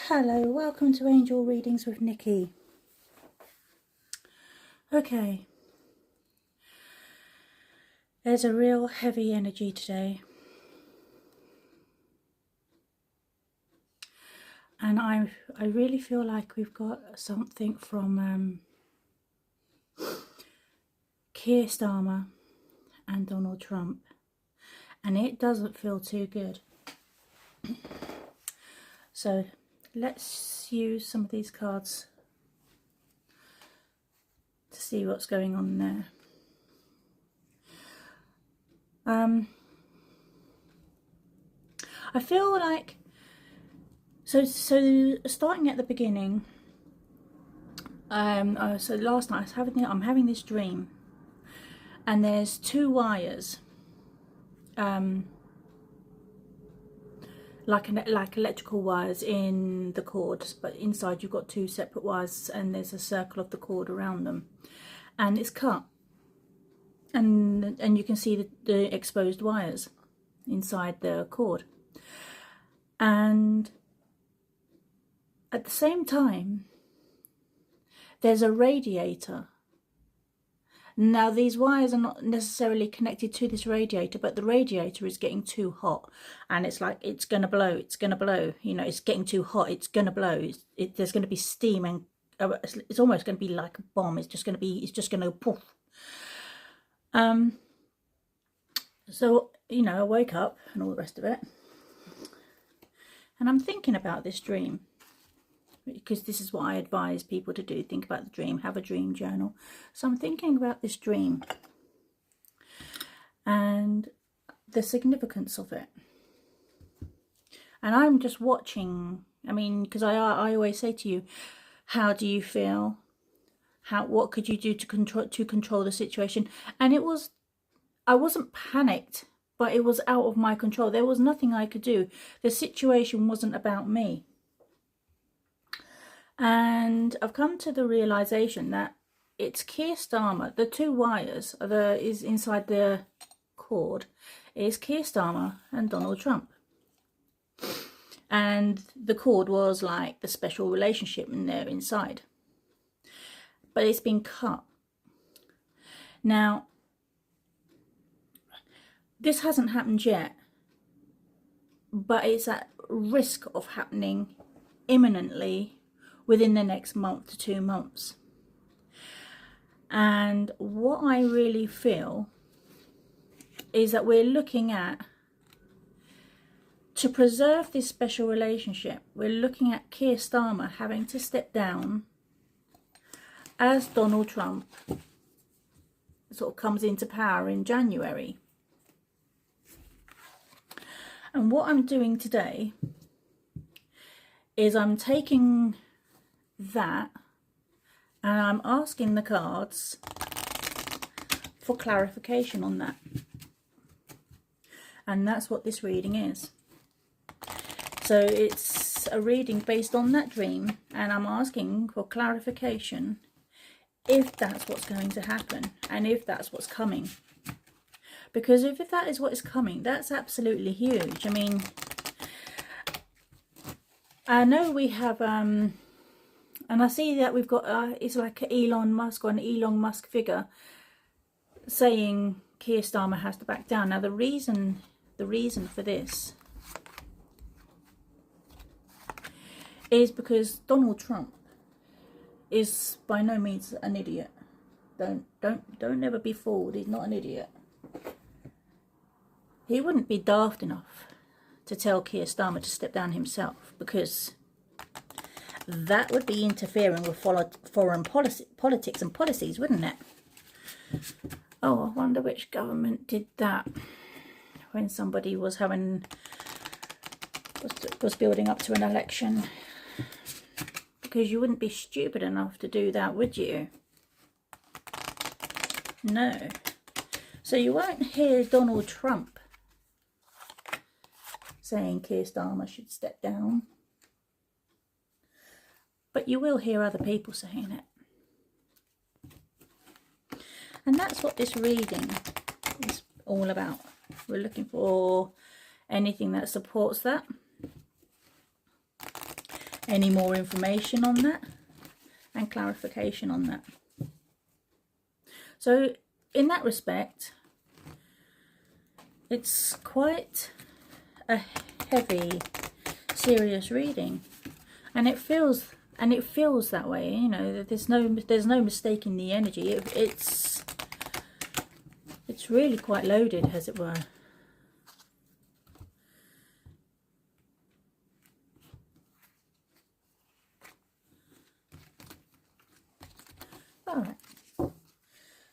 Hello, welcome to Angel Readings with Nikki. Okay, there's a real heavy energy today, and I really feel like we've got something from Keir Starmer and Donald Trump, and it doesn't feel too good. So let's use some of these cards to see what's going on there. I feel like so starting at the beginning. So last night I'm having this dream, and there's two wires, like electrical wires in the cord, but inside you've got two separate wires, and there's a circle of the cord around them, and it's cut, and you can see the exposed wires inside the cord, and at the same time there's a radiator. Now these wires are not necessarily connected to this radiator, but the radiator is getting too hot, and it's like it's gonna blow, it's getting too hot, it's gonna blow, there's gonna be steam, and it's almost gonna be like a bomb. It's just gonna poof. So I wake up and all the rest of it, and I'm thinking about this dream, because this is what I advise people to do: think about the dream, have a dream journal. So I'm thinking about this dream and the significance of it, and I'm just watching. I mean, because I always say to you, how do you feel? What could you do to control the situation? And I wasn't panicked, but it was out of my control. There was nothing I could do. The situation wasn't about me. And I've come to the realization that it's Keir Starmer. The two wires is inside the cord is Keir Starmer and Donald Trump. And the cord was like the special relationship in there inside. But it's been cut. Now, this hasn't happened yet, but it's at risk of happening imminently within the next month to 2 months. And what I really feel is that we're looking at, to preserve this special relationship, we're looking at Keir Starmer having to step down as Donald Trump sort of comes into power in January. And what I'm doing today is I'm taking that and I'm asking the cards for clarification on that. And that's what this reading is. So it's a reading based on that dream, and I'm asking for clarification if that's what's going to happen and if that's what's coming. Because if that is what is coming, that's absolutely huge. I mean, I know we have, and I see that we've got, it's like an Elon Musk or an Elon Musk figure saying Keir Starmer has to back down. Now the reason for this is because Donald Trump is by no means an idiot. Don't ever be fooled. He's not an idiot. He wouldn't be daft enough to tell Keir Starmer to step down himself, because that would be interfering with foreign politics and policies, wouldn't it? Oh, I wonder which government did that when somebody was building up to an election. Because you wouldn't be stupid enough to do that, would you? No. So you won't hear Donald Trump saying Keir Starmer should step down, but you will hear other people saying it. And that's what this reading is all about. We're looking for anything that supports that, any more information on that and clarification on that. So in that respect, it's quite a heavy, serious reading, and it feels that way. You know, there's no mistaking the energy. It's really quite loaded, as it were. All right.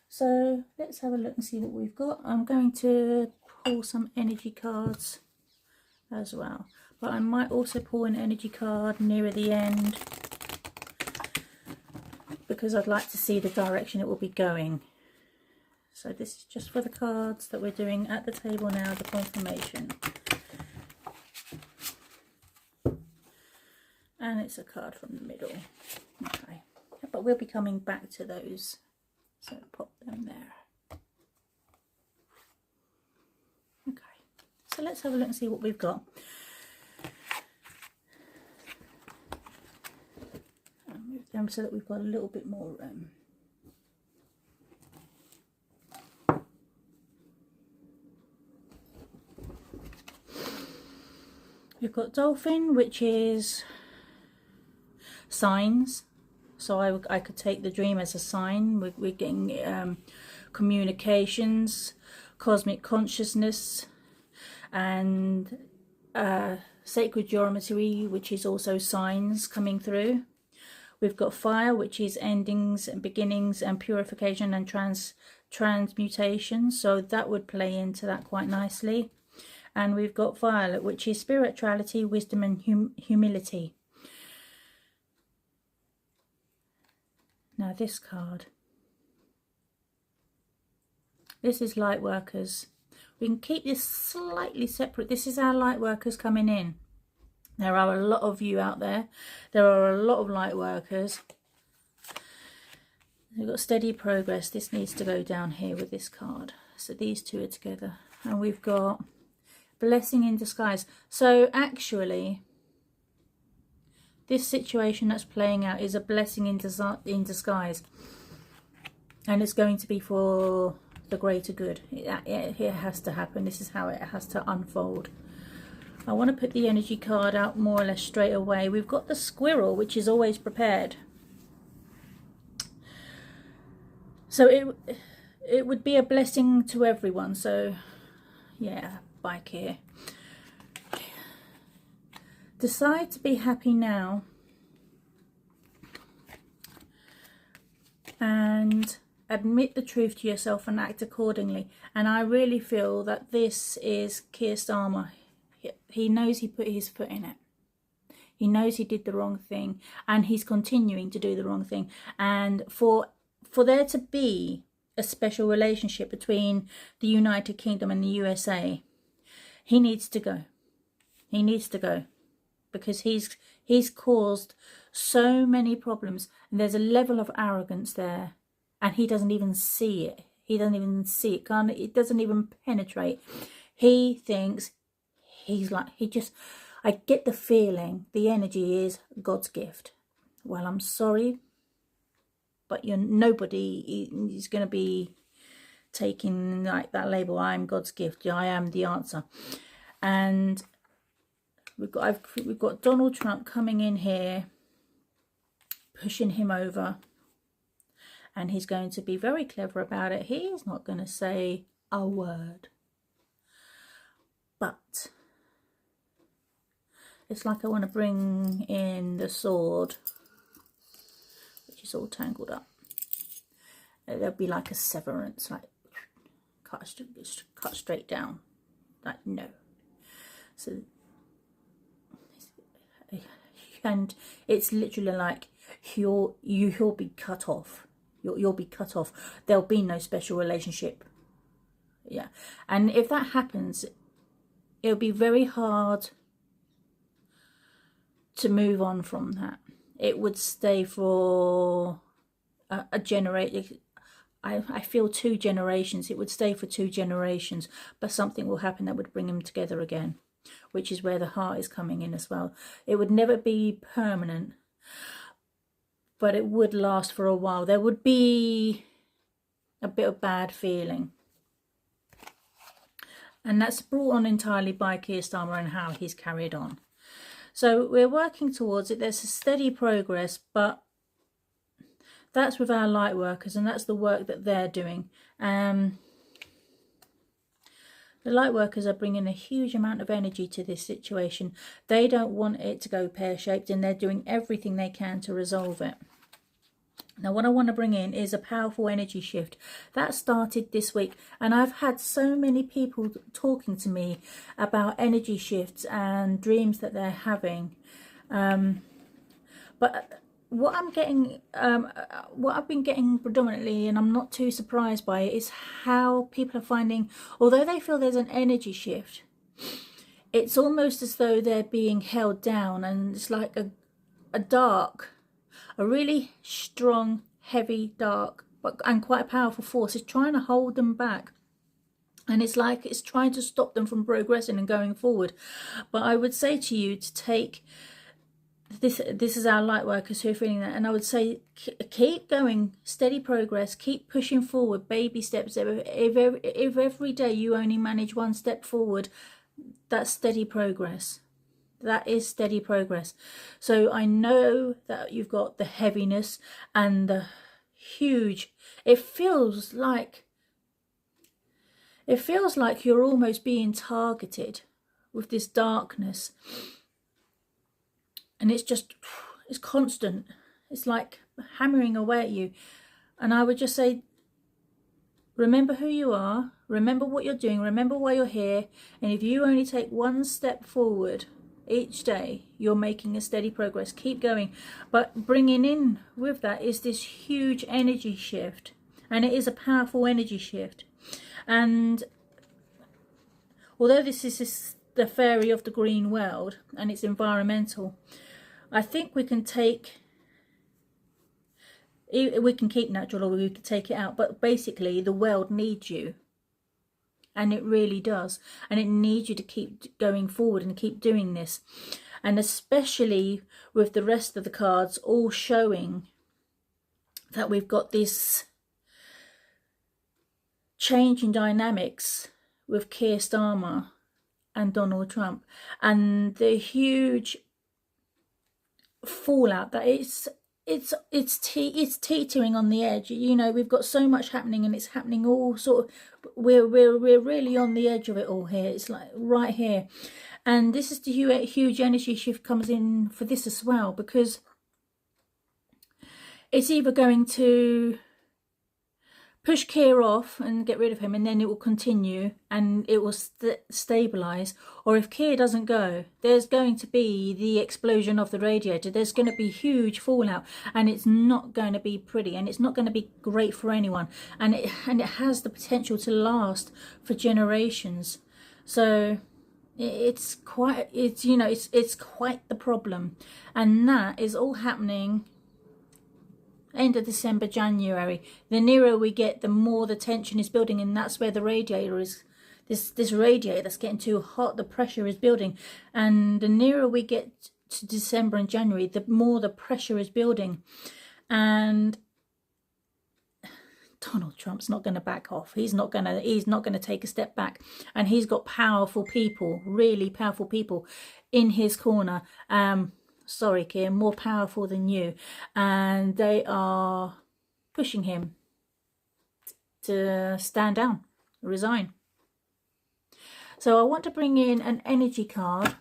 So let's have a look and see what we've got. I'm going to pull some energy cards as well, but I might also pull an energy card nearer the end because I'd like to see the direction it will be going. So this is just for the cards that we're doing at the table now, the confirmation. And it's a card from the middle. Okay, but we'll be coming back to those. So pop them there. Okay, so let's have a look and see what we've got. I'll move them so that we've got a little bit more room. We've got dolphin, which is signs. So I could take the dream as a sign. We're getting communications, cosmic consciousness, and sacred geometry, which is also signs coming through. We've got fire, which is endings and beginnings and purification and transmutation. So that would play into that quite nicely. And we've got violet, which is spirituality, wisdom and humility. Now this card, this is light workers. We can keep this slightly separate. This is our light workers coming in. There are a lot of you out there. There are a lot of light workers. We've got steady progress. This needs to go down here with this card. So these two are together. And we've got blessing in disguise. So actually, this situation that's playing out is a blessing in disguise, and it's going to be for the greater good. It has to happen. This is how it has to unfold. I want to put the energy card out more or less straight away. We've got the squirrel, which is always prepared. So it would be a blessing to everyone. So yeah, bye Kier. Decide to be happy now and admit the truth to yourself and act accordingly. And I really feel that this is Keir Starmer. He knows he put his foot in it. He knows he did the wrong thing, and he's continuing to do the wrong thing. And for there to be a special relationship between the United Kingdom and the USA, he needs to go. He needs to go. Because he's caused so many problems, and there's a level of arrogance there, and he doesn't even see it. He doesn't even see it. It doesn't even penetrate. He thinks he's like, I get the feeling the energy is God's gift. Well, I'm sorry, but nobody is going to be taking like that label. I'm God's gift. I am the answer. And we've got Donald Trump coming in here, pushing him over, and he's going to be very clever about it. He's not going to say a word, but it's like I want to bring in the sword, which is all tangled up. There'll be like a severance, like cut straight down, like no. So. And it's literally like you'll be cut off. You'll be cut off. There'll be no special relationship. Yeah, and if that happens, it'll be very hard to move on from that. It would stay for a generation. I feel 2 generations. It would stay for 2 generations, but something will happen that would bring them together again. which is where the heart is coming in as well. It would never be permanent, but it would last for a while. There would be a bit of bad feeling. And that's brought on entirely by Kier and how he's carried on. So we're working towards it. There's a steady progress, but that's with our light workers, and that's the work that they're doing. The light workers are bringing a huge amount of energy to this situation. They don't want it to go pear-shaped, and they're doing everything they can to resolve it. Now, what I want to bring in is a powerful energy shift. That started this week, and I've had so many people talking to me about energy shifts and dreams that they're having. But what I'm getting, what I've been getting predominantly, and I'm not too surprised by it, is how people are finding, although they feel there's an energy shift, it's almost as though they're being held down, and it's like a really strong, heavy, dark, and quite a powerful force is trying to hold them back. And it's like it's trying to stop them from progressing and going forward. But I would say to you to take this is our light workers who are feeling that, and I would say keep going, steady progress, keep pushing forward, baby steps. If every day you only manage one step forward, that's steady progress. That is steady progress. So I know that you've got the heaviness and the huge, it feels like you're almost being targeted with this darkness. And it's constant. It's like hammering away at you. And I would just say, remember who you are, remember what you're doing, remember why you're here. And if you only take one step forward each day, you're making a steady progress. Keep going. But bringing in with that is this huge energy shift. And it is a powerful energy shift. And although this is the fairy of the green world and it's environmental, I think we can keep natural, or we can take it out. But basically the world needs you. And it really does. And it needs you to keep going forward and keep doing this. And especially with the rest of the cards all showing that we've got this change in dynamics with Keir Starmer and Donald Trump. And the huge fallout that it's teetering on the edge. You know, we've got so much happening, and it's happening all sort of, we're really on the edge of it all here. It's like right here. And this is the huge energy shift comes in for this as well, because it's either going to push Keir off and get rid of him, and then it will continue and it will stabilize. Or if Keir doesn't go, there's going to be the explosion of the radiator. There's going to be huge fallout, and it's not going to be pretty, and it's not going to be great for anyone. And it has the potential to last for generations. So it's quite the problem, and that is all happening end of December, January. The nearer we get, the more the tension is building, and that's where the radiator is. This radiator that's getting too hot, the pressure is building, and the nearer we get to December and January, the more the pressure is building. And Donald Trump's not going to back off. He's not going to take a step back, and he's got powerful people, really powerful people in his corner. Sorry, Keir, more powerful than you, and they are pushing him to stand down, resign. So I want to bring in an energy card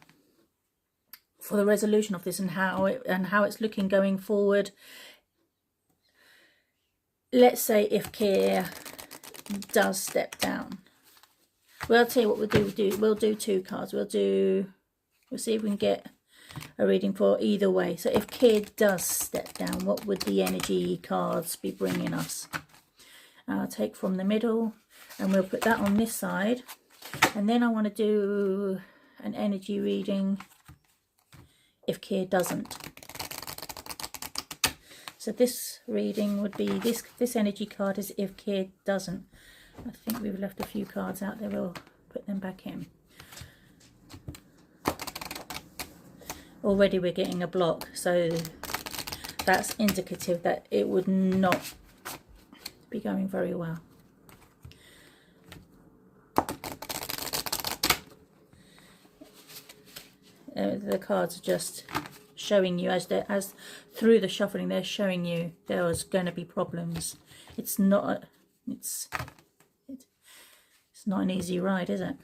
for the resolution of this, and how it's looking going forward. Let's say if Keir does step down, well, I'll tell you what we'll do. We'll do two cards. We'll see if we can get a reading for either way. So if Kier does step down, what would the energy cards be bringing us? I'll take from the middle, and we'll put that on this side. And then I want to do an energy reading if Kier doesn't. So this reading would be, this energy card is if Kier doesn't. I think we've left a few cards out there. We'll put them back in. already we're getting a block, so that's indicative that it would not be going very well. The cards are just showing you, as through the shuffling, they're showing you there's going to be problems. It's not an easy ride, is it?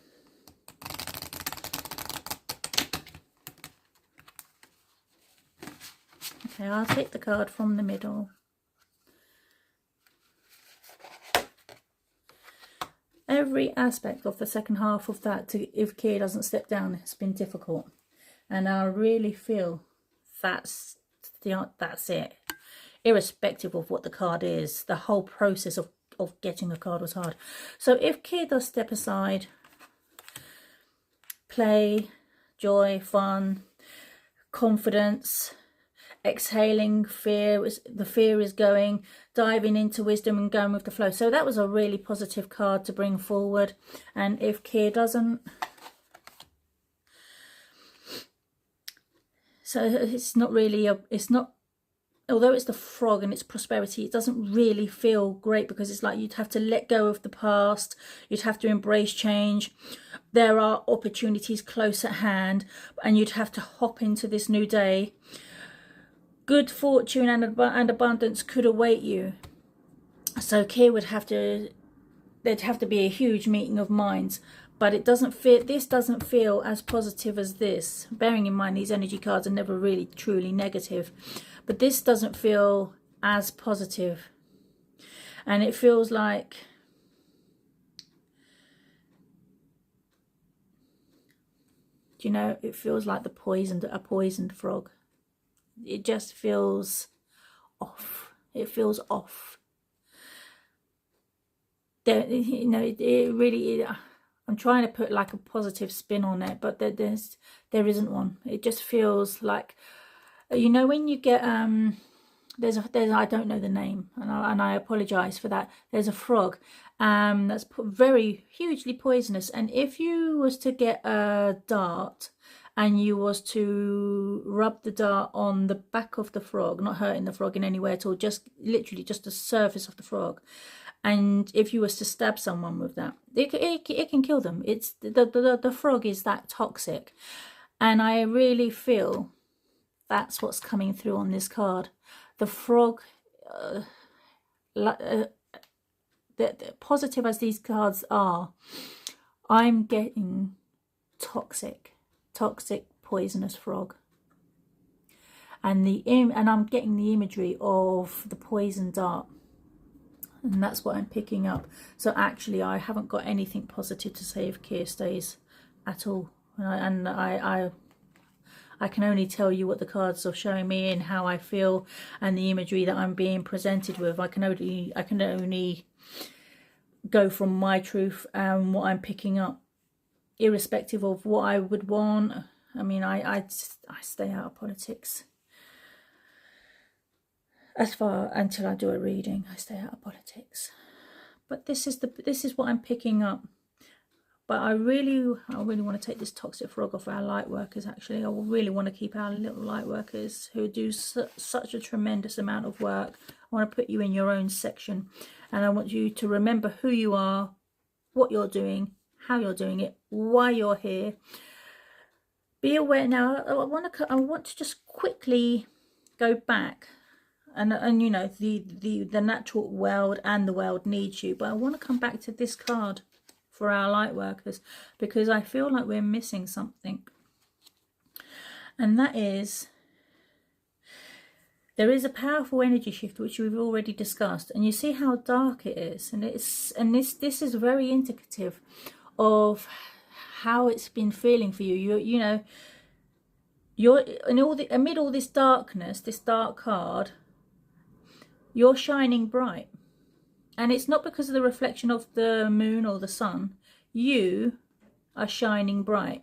Okay, I'll take the card from the middle. Every aspect of the second half of that, if Kier doesn't step down, has been difficult. And I really feel that's it. Irrespective of what the card is, the whole process of getting a card was hard. So if Kier does step aside, play, joy, fun, confidence, exhaling fear, the fear is going, diving into wisdom and going with the flow. So that was a really positive card to bring forward. And if Kier doesn't, so it's not really although it's the frog and it's prosperity, it doesn't really feel great, because it's like you'd have to let go of the past, you'd have to embrace change, there are opportunities close at hand, and you'd have to hop into this new day. Good fortune and abundance could await you. So Kier would have to, there'd have to be a huge meeting of minds. But it doesn't feel, this doesn't feel as positive as this. Bearing in mind these energy cards are never really truly negative. But this doesn't feel as positive. And it feels like, you know, it feels like a poisoned frog. It just feels off. It feels off. There, you know, it really... I'm trying to put like a positive spin on it, but there isn't one. It just feels like, you know, when you get there's I don't know the name, and I apologize for that. There's a frog that's very hugely poisonous, and if you was to get a dart and you was to rub the dart on the back of the frog, not hurting the frog in any way at all, just literally just the surface of the frog, and if you was to stab someone with that, it can kill them. It's the frog is that toxic. And I really feel that's what's coming through on this card. The frog, the positive as these cards are, I'm getting toxic poisonous frog. And I'm getting the imagery of the poison dart. And that's what I'm picking up. So actually, I haven't got anything positive to say if Kier stays at all. And I can only tell you what the cards are showing me and how I feel, and the imagery that I'm being presented with. I can only go from my truth and what I'm picking up, irrespective of what I would want. I mean, I stay out of politics. Until I do a reading, I stay out of politics. But this is what I'm picking up. But I really want to take this toxic frog off our light workers. Actually, I really want to keep our little light workers who do such a tremendous amount of work. I want to put you in your own section, and I want you to remember who you are, what you're doing, how you're doing it, why you're here. Be aware now. I want to just quickly go back. And you know, the natural world and the world needs you. But I want to come back to this card for our light workers, because I feel like we're missing something. And that is, there is a powerful energy shift which we've already discussed. And you see how dark it is. And this is very indicative of how it's been feeling for you. You know, you're in amid all this darkness, this dark card. You're shining bright. And it's not because of the reflection of the moon or the sun. You are shining bright.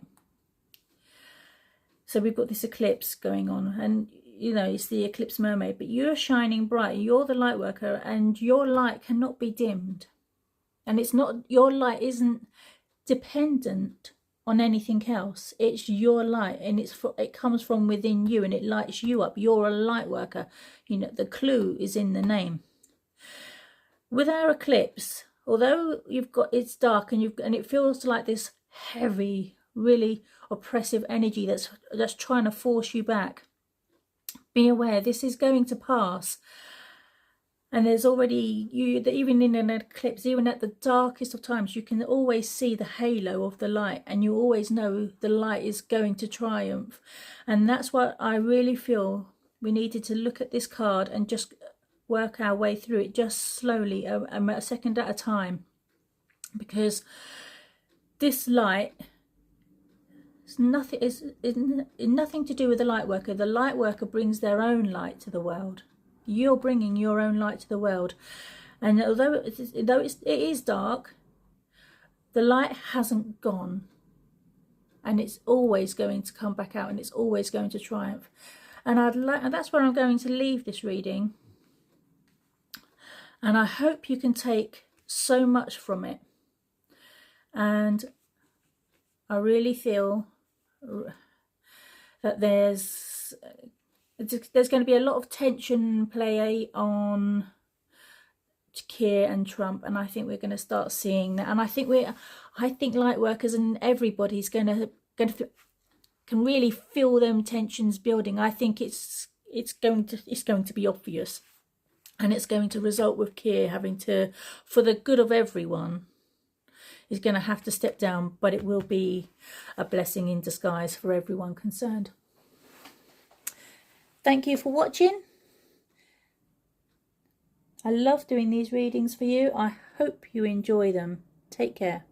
So we've got this eclipse going on. And, you know, it's the eclipse mermaid. But you're shining bright. You're the light worker. And your light cannot be dimmed. And it's not, your light isn't dependent on anything else. It's your light, and it comes from within you, and it lights you up. You're a light worker. You know, the clue is in the name. With our eclipse, although it's dark and it feels like this heavy, really oppressive energy that's trying to force you back, be aware this is going to pass. And there's already, even in an eclipse, even at the darkest of times, you can always see the halo of the light, and you always know the light is going to triumph. And that's what I really feel we needed to look at this card and just work our way through it, just slowly, a second at a time. Because this light is nothing to do with the light worker. The light worker brings their own light to the world. You're bringing your own light to the world, and although it is dark, the light hasn't gone, and it's always going to come back out, and it's always going to triumph. And that's where I'm going to leave this reading, and I hope you can take so much from it. And I really feel that there's going to be a lot of tension play on Kier and Trump, and I think we're going to start seeing that. And I think light workers and everybody's can really feel them tensions building. I think it's going to be obvious, and it's going to result with Kier having to, for the good of everyone, is going to have to step down, but it will be a blessing in disguise for everyone concerned. Thank you for watching. I love doing these readings for you. I hope you enjoy them. Take care.